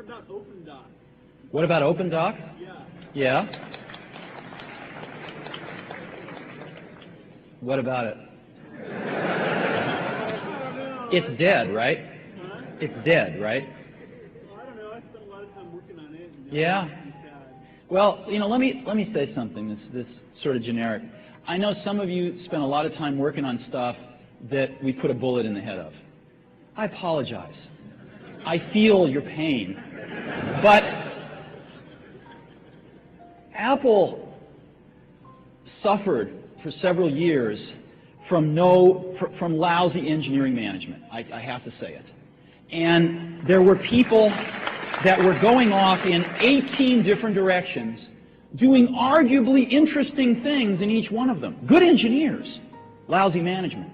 What about OpenDoc? What about OpenDoc? Yeah. Yeah. What about it? It's dead, right? Huh? It's dead, right? Well, I don't know. I spent a lot of time working on it. And Yeah. It's sad. Well, you know, let me say something that's sort of generic. I know some of you spend a lot of time working on stuff that we put a bullet in the head of. I apologize. I feel your pain. But Apple suffered for several years from lousy engineering management. I have to say it. And there were people that were going off in 18 different directions, doing arguably interesting things in each one of them. Good engineers, lousy management.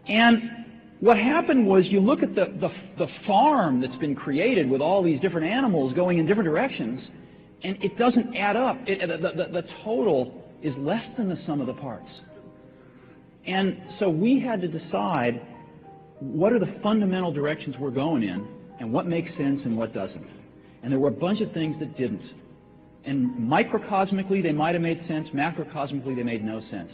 And what happened was, you look at the farm that's been created with all these different animals going in different directions, and it doesn't add up. The total is less than the sum of the parts. And so we had to decide what are the fundamental directions we're going in, and what makes sense and what doesn't. And there were a bunch of things that didn't. And microcosmically, they might have made sense. Macrocosmically, they made no sense.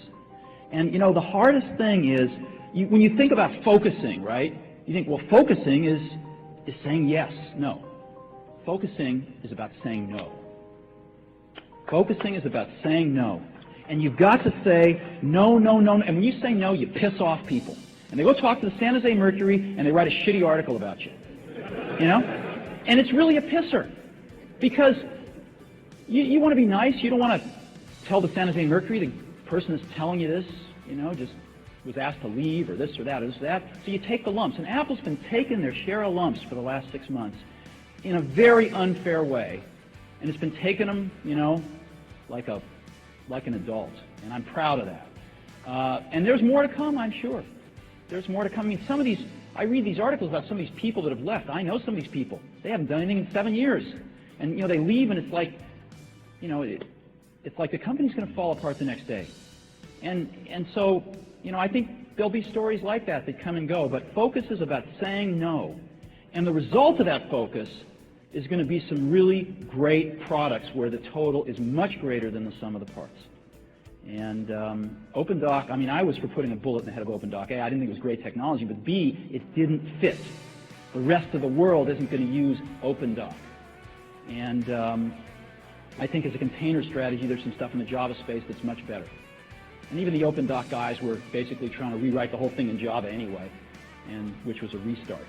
And, you know, the hardest thing is, when you think about focusing, right, you think, well, focusing is saying yes. No. Focusing is about saying no. Focusing is about saying no. And you've got to say no, no, no. And when you say no, you piss off people. And they go talk to the San Jose Mercury, and they write a shitty article about you. You know? And it's really a pisser. Because you want to be nice. You don't want to tell the San Jose Mercury, the person that's telling you this, you know, just was asked to leave, or this or that, or this or that. So you take the lumps. And Apple's been taking their share of lumps for the last 6 months in a very unfair way. And it's been taking them, you know, like an adult. And I'm proud of that. And there's more to come, I'm sure. There's more to come. I mean, some of these, I read these articles about some of these people that have left. I know some of these people. They haven't done anything in 7 years. And, you know, they leave, and it's like, you know, it's like the company's going to fall apart the next day. And so, you know, I think there'll be stories like that come and go. But focus is about saying no. And the result of that focus is going to be some really great products where the total is much greater than the sum of the parts. And OpenDoc, I mean, I was for putting a bullet in the head of OpenDoc. A, I didn't think it was great technology, but B, it didn't fit. The rest of the world isn't going to use OpenDoc. And I think as a container strategy, there's some stuff in the Java space that's much better. And even the OpenDoc guys were basically trying to rewrite the whole thing in Java anyway, which was a restart.